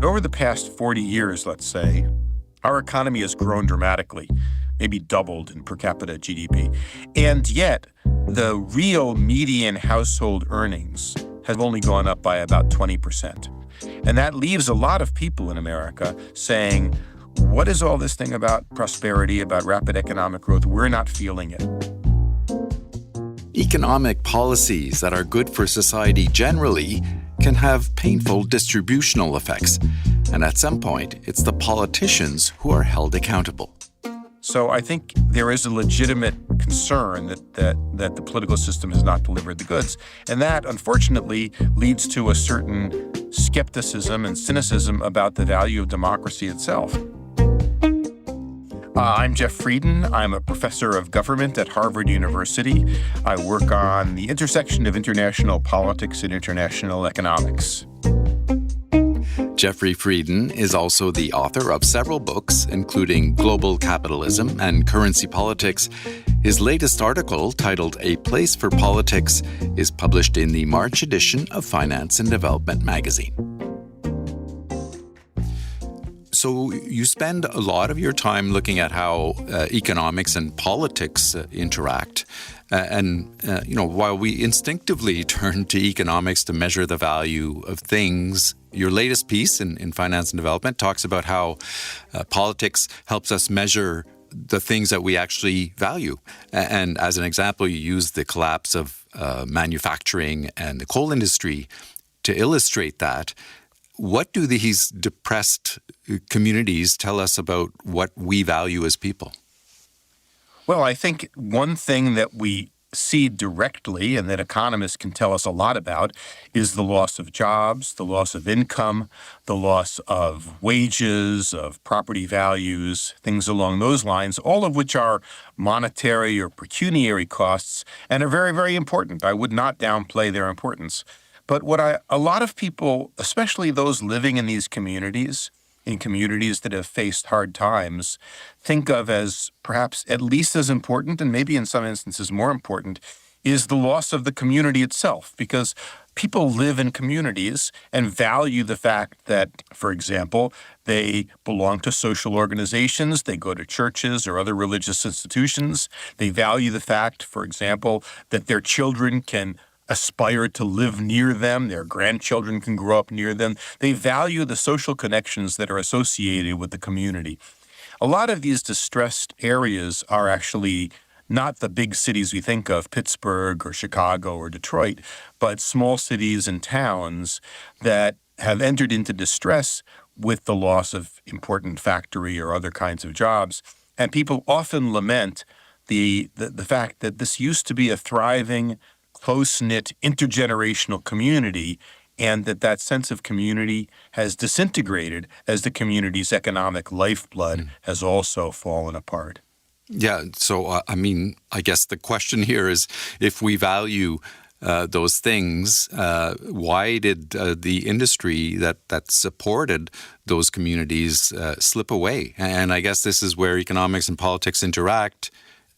over the past 40 years, let's say, our economy has grown dramatically, maybe doubled in per capita GDP. And yet, the real median household earnings have only gone up by about 20%. And that leaves a lot of people in America saying, what is all this thing about prosperity, about rapid economic growth? We're not feeling it. Economic policies that are good for society generally can have painful distributional effects. And at some point, it's the politicians who are held accountable. So I think there is a legitimate concern that the political system has not delivered the goods. And that, unfortunately, leads to a certain skepticism and cynicism about the value of democracy itself. I'm Jeff Frieden. I'm a professor of government at Harvard University. I work on the intersection of international politics and international economics. Jeffry Frieden is also the author of several books, including Global Capitalism and Currency Politics. His latest article, titled A Place for Politics, is published in the March edition of Finance and Development magazine. So you spend a lot of your time looking at how economics and politics interact. While we instinctively turn to economics to measure the value of things, your latest piece in Finance and Development talks about how politics helps us measure the things that we actually value. And as an example, you use the collapse of manufacturing and the coal industry to illustrate that. What do these depressed communities tell us about what we value as people? Well, I think one thing that we see directly and that economists can tell us a lot about is the loss of jobs, the loss of income, the loss of wages, of property values, things along those lines, all of which are monetary or pecuniary costs and are very, very important. I would not downplay their importance. But what a lot of people, especially those living in these communities, in communities that have faced hard times, think of as perhaps at least as important, and maybe in some instances more important, is the loss of the community itself. Because people live in communities and value the fact that, for example, they belong to social organizations, they go to churches or other religious institutions. They value the fact, for example, that their children can aspire to live near them, their grandchildren can grow up near them. They value the social connections that are associated with the community. A lot of these distressed areas are actually not the big cities we think of, Pittsburgh or Chicago or Detroit, but small cities and towns that have entered into distress with the loss of important factory or other kinds of jobs. And people often lament the fact that this used to be a thriving, close-knit, intergenerational community, and that sense of community has disintegrated as the community's economic lifeblood has also fallen apart. Yeah, so I guess the question here is, if we value those things, why did the industry that supported those communities slip away? And I guess this is where economics and politics interact.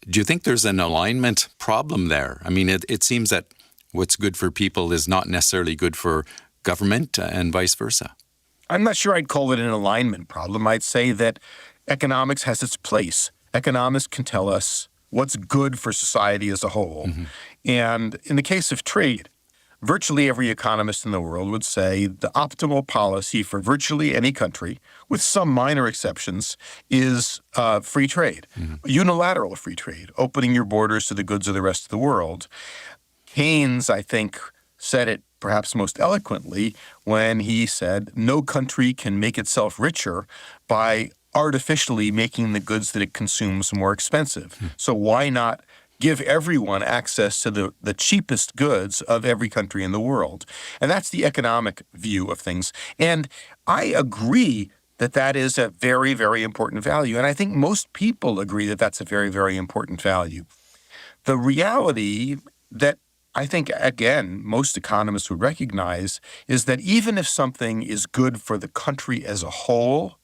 Do you think there's an alignment problem there? I mean, it seems that what's good for people is not necessarily good for government and vice versa. I'm not sure I'd call it an alignment problem. I'd say that economics has its place. Economics can tell us what's good for society as a whole. Mm-hmm. And in the case of trade, virtually every economist in the world would say the optimal policy for virtually any country, with some minor exceptions, is free trade, unilateral free trade, opening your borders to the goods of the rest of the world. Keynes, I think, said it perhaps most eloquently when he said, no country can make itself richer by artificially making the goods that it consumes more expensive. So why not give everyone access to the cheapest goods of every country in the world? And that's the economic view of things. And I agree that is a very, very important value. And I think most people agree that that's a very, very important value. The reality that I think, again, most economists would recognize is that even if something is good for the country as a whole,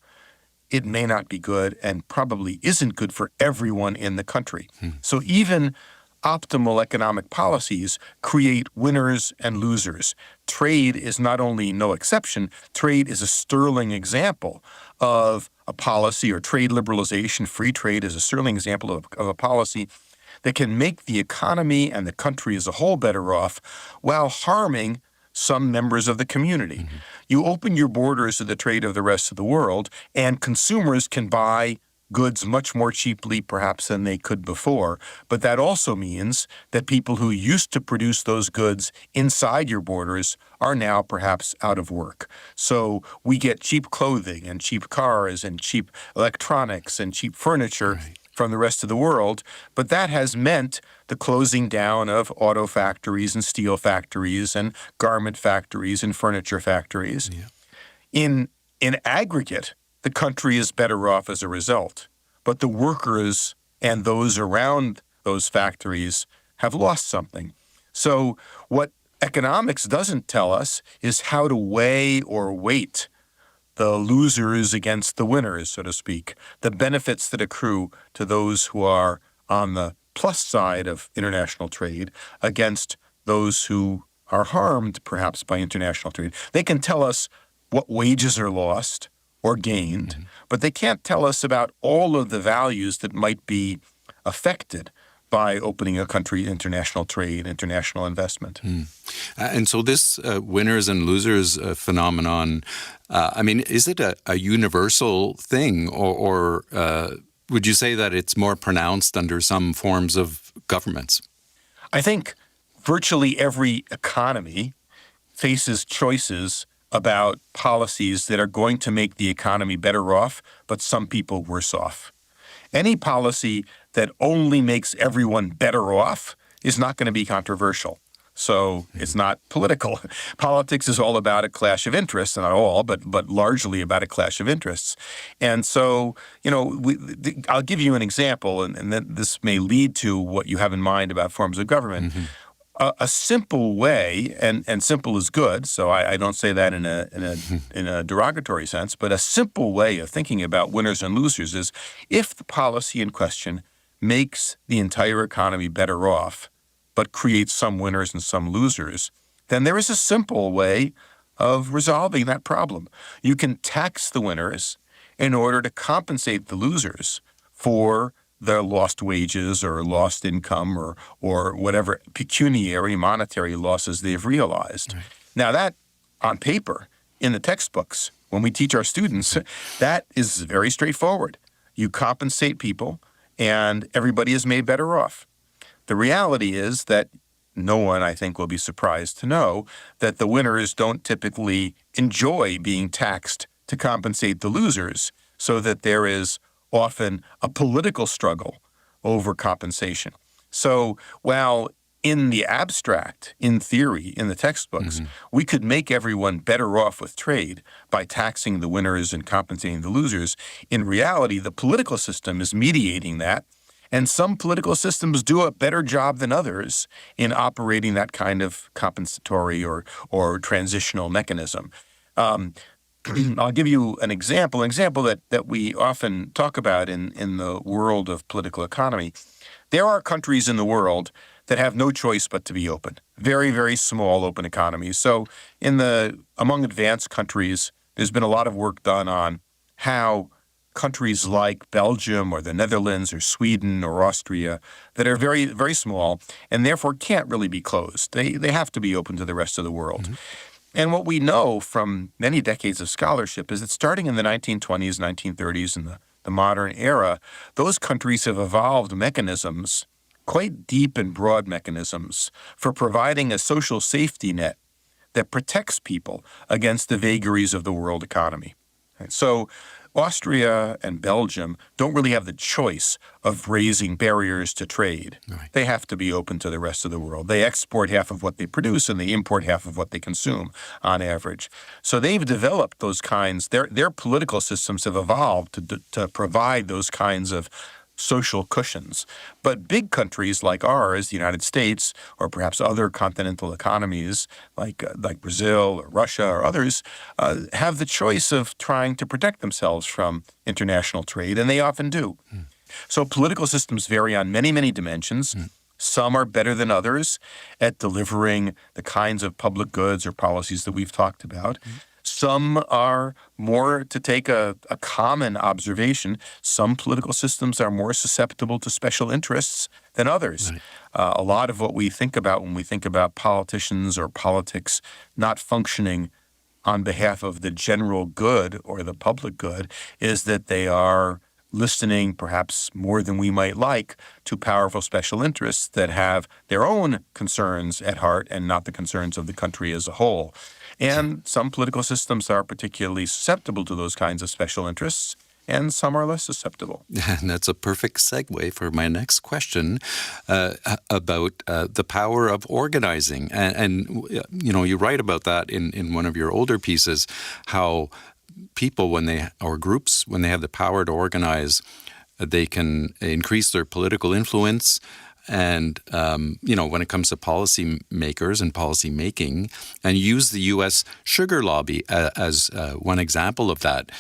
it may not be good and probably isn't good for everyone in the country. So even optimal economic policies create winners and losers. Trade is not only no exception, trade is a sterling example of a policy, or trade liberalization. Free trade is a sterling example of a policy that can make the economy and the country as a whole better off while harming some members of the community. Mm-hmm. You open your borders to the trade of the rest of the world, and consumers can buy goods much more cheaply perhaps than they could before. But that also means that people who used to produce those goods inside your borders are now perhaps out of work. So we get cheap clothing and cheap cars and cheap electronics and cheap furniture from the rest of the world, but that has meant the closing down of auto factories and steel factories and garment factories and furniture factories. Yeah. In aggregate, the country is better off as a result, but the workers and those around those factories have lost something. So what economics doesn't tell us is how to weigh or weight the losers against the winners, so to speak, the benefits that accrue to those who are on the plus side of international trade against those who are harmed perhaps by international trade. They can tell us what wages are lost or gained, but they can't tell us about all of the values that might be affected by opening a country to international trade, international investment. And so this winners and losers phenomenon, is it a universal thing, or would you say that it's more pronounced under some forms of governments? I think virtually every economy faces choices about policies that are going to make the economy better off, but some people worse off. Any policy that only makes everyone better off is not going to be controversial. So it's not political. Politics is all about a clash of interests, not all, but largely about a clash of interests. And so, I'll give you an example, and then this may lead to what you have in mind about forms of government. Mm-hmm. A simple way, and simple is good, so I don't say that in a derogatory sense, but a simple way of thinking about winners and losers is if the policy in question makes the entire economy better off, but creates some winners and some losers, then there is a simple way of resolving that problem. You can tax the winners in order to compensate the losers for the lost wages or lost income or whatever pecuniary monetary losses they've realized. Right. Now that, on paper, in the textbooks, when we teach our students, that is very straightforward. You compensate people and everybody is made better off. The reality is that no one, I think, will be surprised to know that the winners don't typically enjoy being taxed to compensate the losers, so that there is often a political struggle over compensation. So while in the abstract, in theory, in the textbooks, we could make everyone better off with trade by taxing the winners and compensating the losers, in reality, the political system is mediating that, and some political systems do a better job than others in operating that kind of compensatory or transitional mechanism. I'll give you an example that we often talk about in the world of political economy. There are countries in the world that have no choice but to be open, very, very small open economies. So among advanced countries, there's been a lot of work done on how countries like Belgium or the Netherlands or Sweden or Austria that are very, very small and therefore can't really be closed. They have to be open to the rest of the world. And what we know from many decades of scholarship is that starting in the 1920s, 1930s, and the modern era, those countries have evolved mechanisms, quite deep and broad mechanisms, for providing a social safety net that protects people against the vagaries of the world economy. So Austria and Belgium don't really have the choice of raising barriers to trade. Right. They have to be open to the rest of the world. They export half of what they produce and they import half of what they consume on average. So they've developed those kinds, their political systems have evolved to provide those kinds of social cushions. But big countries like ours, the United States, or perhaps other continental economies like Brazil or Russia or others, have the choice of trying to protect themselves from international trade, and they often do. So political systems vary on many, many dimensions. Some are better than others at delivering the kinds of public goods or policies that we've talked about. Some are more, to take a common observation, some political systems are more susceptible to special interests than others. Right. A lot of what we think about when we think about politicians or politics not functioning on behalf of the general good or the public good is that they are listening, perhaps more than we might like, to powerful special interests that have their own concerns at heart and not the concerns of the country as a whole. And some political systems are particularly susceptible to those kinds of special interests, and some are less susceptible. And that's a perfect segue for my next question about the power of organizing. And you write about that in one of your older pieces, how people, or groups, when they have the power to organize, they can increase their political influence. And, when it comes to policy makers and policy making, and use the U.S. sugar lobby as one example of that.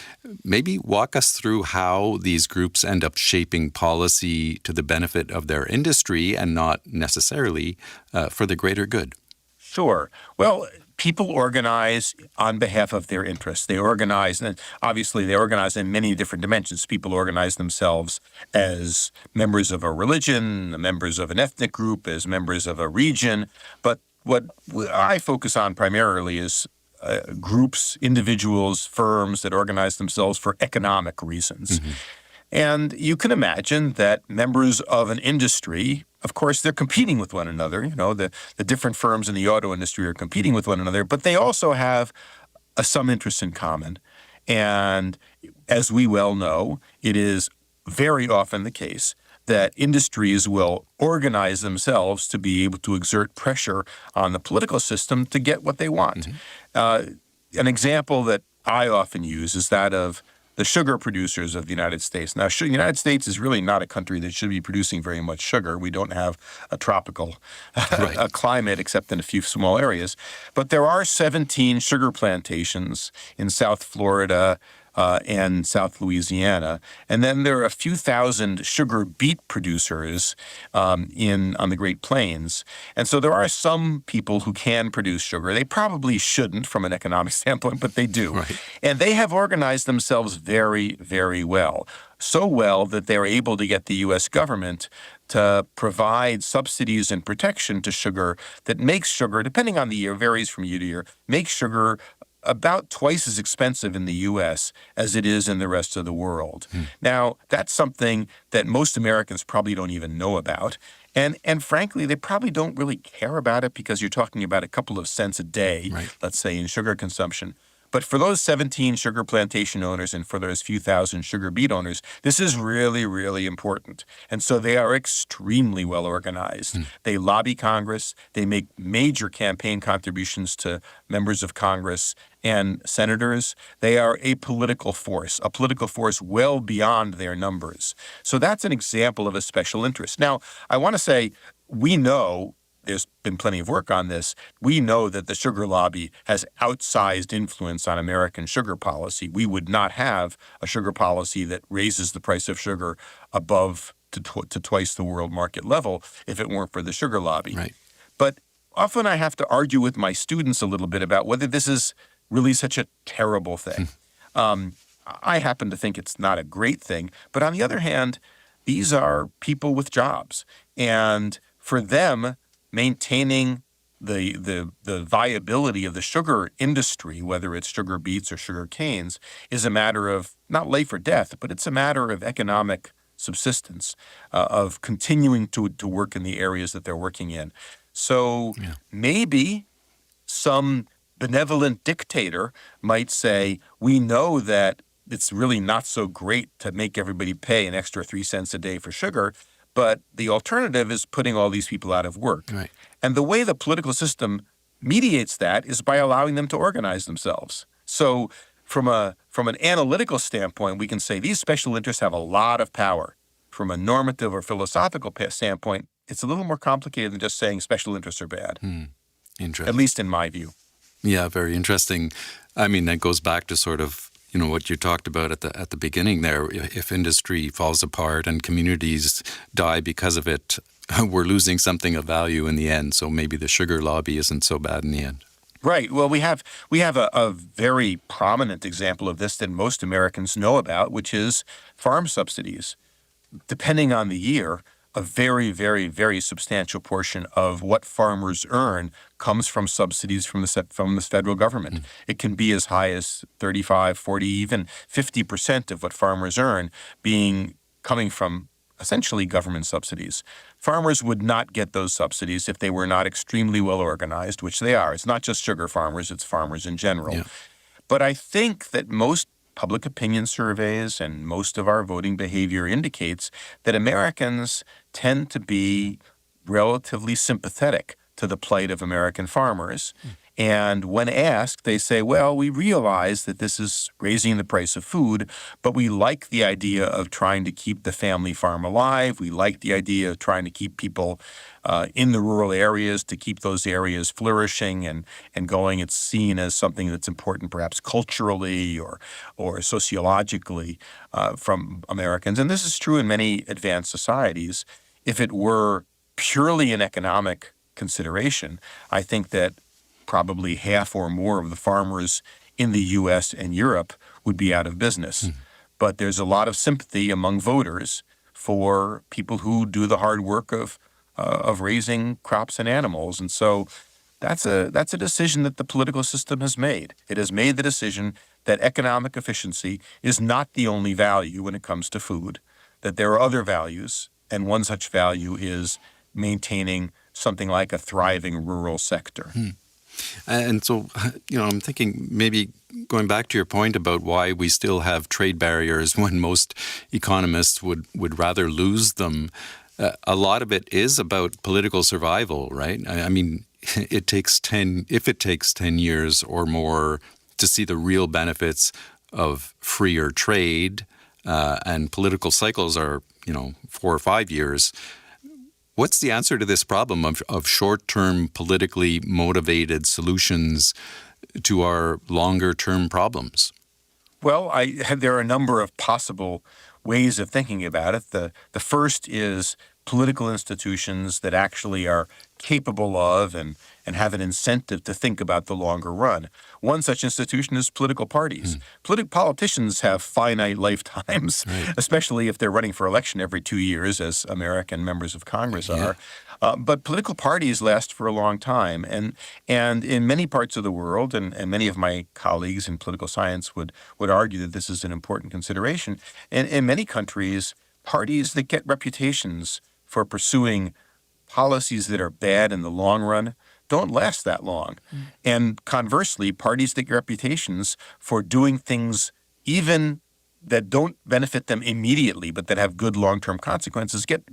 Maybe walk us through how these groups end up shaping policy to the benefit of their industry and not necessarily for the greater good. Sure. Well, people organize on behalf of their interests. They organize, and obviously they organize in many different dimensions. People organize themselves as members of a religion, members of an ethnic group, as members of a region. But what I focus on primarily is groups, individuals, firms that organize themselves for economic reasons. Mm-hmm. And you can imagine that members of an industry, of course, they're competing with one another. The different firms in the auto industry are competing with one another, but they also have some interests in common. And as we well know, it is very often the case that industries will organize themselves to be able to exert pressure on the political system to get what they want. Mm-hmm. An example that I often use is that of the sugar producers of the United States. Now, the United States is really not a country that should be producing very much sugar. We don't have a tropical a climate except in a few small areas. But there are 17 sugar plantations in South Florida and South Louisiana. And then there are a few thousand sugar beet producers on the Great Plains. And so there are some people who can produce sugar. They probably shouldn't from an economic standpoint, but they do. Right. And they have organized themselves very, very well. So well that they're able to get the U.S. government to provide subsidies and protection to sugar that makes sugar, depending on the year, varies from year to year, makes sugar about twice as expensive in the U.S. as it is in the rest of the world. Now, that's something that most Americans probably don't even know about. And frankly, they probably don't really care about it because you're talking about a couple of cents a day, right, let's say, in sugar consumption. But for those 17 sugar plantation owners and for those few thousand sugar beet owners, this is really, really important. And so they are extremely well organized. They lobby Congress. They make major campaign contributions to members of Congress and senators. They are a political force well beyond their numbers. So that's an example of a special interest. Now, I want to say we know, there's been plenty of work on this, we know that the sugar lobby has outsized influence on American sugar policy. We would not have a sugar policy that raises the price of sugar above to twice the world market level if it weren't for the sugar lobby. Right. But often I have to argue with my students a little bit about whether this is really such a terrible thing. I happen to think it's not a great thing. But on the other hand, these are people with jobs. And for them, maintaining the viability of the sugar industry, whether it's sugar beets or sugar canes, is a matter of not life or death, but it's a matter of economic subsistence, of continuing to work in the areas that they're working in. So maybe some benevolent dictator might say, we know that it's really not so great to make everybody pay an extra 3 cents a day for sugar, but the alternative is putting all these people out of work. Right. And the way the political system mediates that is by allowing them to organize themselves. So from an analytical standpoint, we can say these special interests have a lot of power. From a normative or philosophical standpoint, it's a little more complicated than just saying special interests are bad. Interesting. At least in my view. Yeah, very interesting. I mean, that goes back to sort of, what you talked about at the beginning there. If industry falls apart and communities die because of it, we're losing something of value in the end. So maybe the sugar lobby isn't so bad in the end. Right. Well, we have a very prominent example of this that most Americans know about, which is farm subsidies. Depending on the year, a very, very, very substantial portion of what farmers earn comes from subsidies from the federal government. It can be as high as 35, 40, even 50% of what farmers earn coming from essentially government subsidies. Farmers would not get those subsidies if they were not extremely well organized, which they are. It's not just sugar farmers, it's farmers in general. Yeah. But I think that most public opinion surveys and most of our voting behavior indicates that Americans tend to be relatively sympathetic to the plight of American farmers. And when asked, they say, well, we realize that this is raising the price of food, but we like the idea of trying to keep the family farm alive. We like the idea of trying to keep people in the rural areas, to keep those areas flourishing and going. It's seen as something that's important perhaps culturally or sociologically from Americans. And this is true in many advanced societies. If it were purely an economic consideration, I think that probably half or more of the farmers in the U.S. and Europe would be out of business. But there's a lot of sympathy among voters for people who do the hard work of raising crops and animals. And so that's a decision that the political system has made. It has made the decision that economic efficiency is not the only value when it comes to food, that there are other values, and one such value is maintaining something like a thriving rural sector. And so, I'm thinking maybe going back to your point about why we still have trade barriers when most economists would rather lose them. A lot of it is about political survival, right? I mean, if it takes 10 years or more to see the real benefits of freer trade, and political cycles are, 4 or 5 years. What's the answer to this problem of short-term, politically motivated solutions to our longer-term problems? Well, there are a number of possible ways of thinking about it. The first is political institutions that actually are capable of and have an incentive to think about the longer run. One such institution is political parties. Politicians have finite lifetimes, Right. especially if they're running for election every 2 years, as American members of Congress are. But political parties last for a long time. And in many parts of the world, and many of my colleagues in political science would argue that this is an important consideration, and in many countries, parties that get reputations for pursuing policies that are bad in the long run don't last that long. And conversely, parties that get reputations for doing things even that don't benefit them immediately, but that have good long-term consequences, get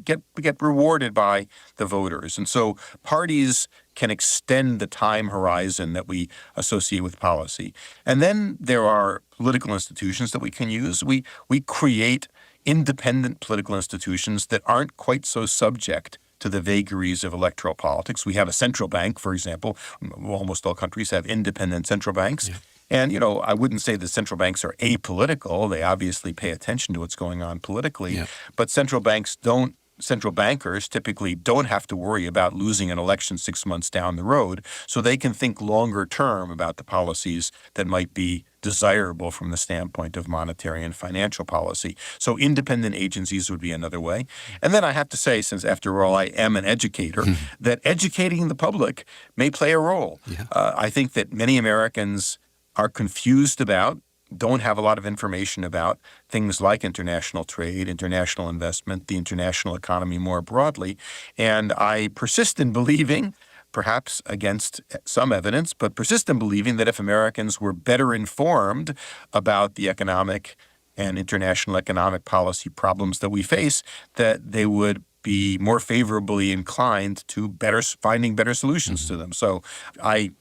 rewarded by the voters. And so parties can extend the time horizon that we associate with policy. And then there are political institutions that we can use. We create independent political institutions that aren't quite so subject to the vagaries of electoral politics. We have a central bank, for example. Almost all countries have independent central banks. Yeah. And, I wouldn't say that central banks are apolitical. They obviously pay attention to what's going on politically. Yeah. But central bankers typically don't have to worry about losing an election 6 months down the road, so they can think longer term about the policies that might be desirable from the standpoint of monetary and financial policy. So independent agencies would be another way. And then I have to say, since after all I am an educator, that educating the public may play a role. Yeah. I think that many Americans are confused about, don't have a lot of information about things like international trade, international investment, the international economy more broadly. And I persist in believing, perhaps against some evidence, but persist in believing that if Americans were better informed about the economic and international economic policy problems that we face, that they would be more favorably inclined to finding better solutions to them. So I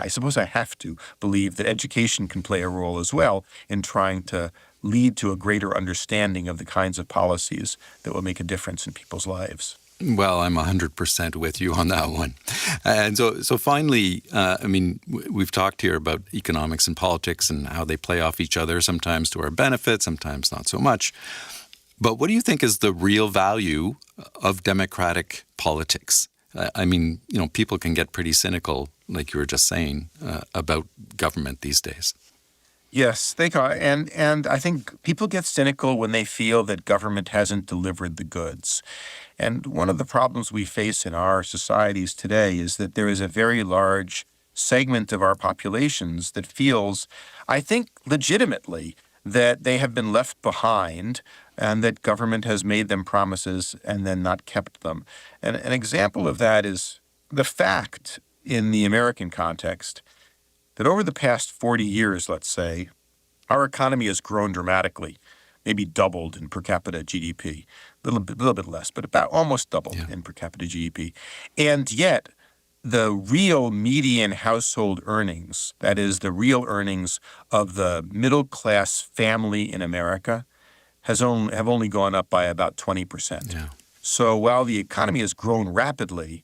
suppose I have to believe that education can play a role as well in trying to lead to a greater understanding of the kinds of policies that will make a difference in people's lives. Well, I'm 100% with you on that one. And so finally, we've talked here about economics and politics and how they play off each other, sometimes to our benefit, sometimes not so much. But what do you think is the real value of democratic politics? People can get pretty cynical, like you were just saying, about government these days. Yes, they can. And I think people get cynical when they feel that government hasn't delivered the goods. And one of the problems we face in our societies today is that there is a very large segment of our populations that feels, I think legitimately, that they have been left behind and that government has made them promises and then not kept them. And an example of that is the fact in the American context that over the past 40 years, let's say, our economy has grown dramatically, maybe doubled in per capita GDP, a little bit less, but about almost doubled in per capita GDP. And yet, the real median household earnings, that is, the real earnings of the middle-class family in America, have only gone up by about 20%. Yeah. So while the economy has grown rapidly,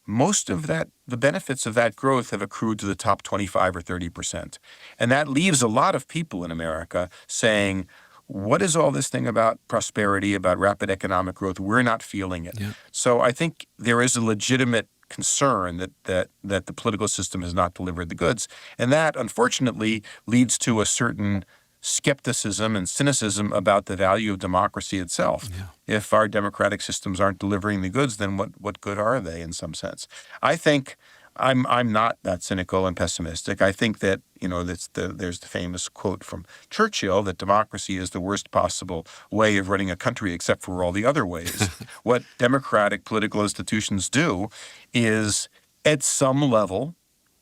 most of the benefits of that growth have accrued to the top 25 or 30%. And that leaves a lot of people in America saying, what is all this thing about prosperity, about rapid economic growth? We're not feeling it. Yeah. So I think there is a legitimate concern that the political system has not delivered the goods. And that, unfortunately, leads to a certain skepticism and cynicism about the value of democracy itself. Yeah. If our democratic systems aren't delivering the goods, then what good are they in some sense? I think I'm not that cynical and pessimistic. I think that, there's the famous quote from Churchill that democracy is the worst possible way of running a country except for all the other ways. What democratic political institutions do is, at some level,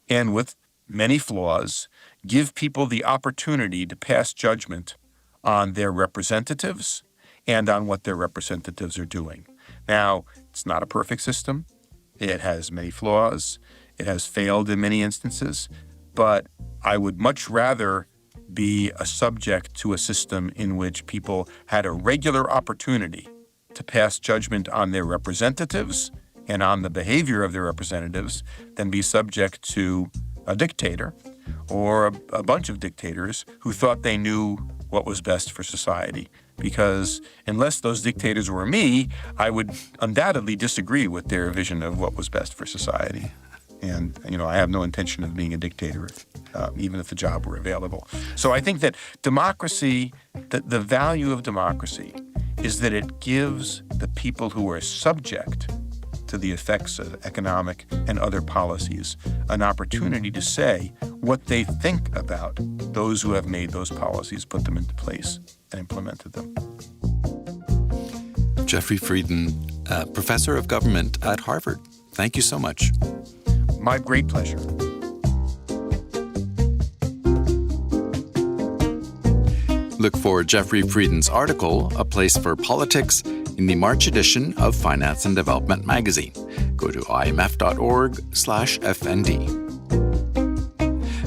and with many flaws, give people the opportunity to pass judgment on their representatives and on what their representatives are doing. Now, it's not a perfect system. It has many flaws. It has failed in many instances. But I would much rather be a subject to a system in which people had a regular opportunity to pass judgment on their representatives and on the behavior of their representatives than be subject to a dictator or a bunch of dictators who thought they knew what was best for society. Because unless those dictators were me, I would undoubtedly disagree with their vision of what was best for society. And, I have no intention of being a dictator, even if the job were available. So I think that democracy, the value of democracy is that it gives the people who are subject to the effects of economic and other policies an opportunity to say what they think about those who have made those policies, put them into place, and implemented them. Jeffry Frieden, professor of government at Harvard. Thank you so much. My great pleasure. Look for Jeffry Frieden's article, A Place for Politics, in the March edition of Finance and Development magazine. Go to imf.org/FND.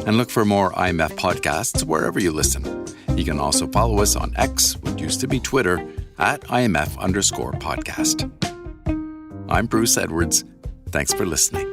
And look for more IMF podcasts wherever you listen. You can also follow us on X, what used to be Twitter, at IMF_podcast. I'm Bruce Edwards. Thanks for listening.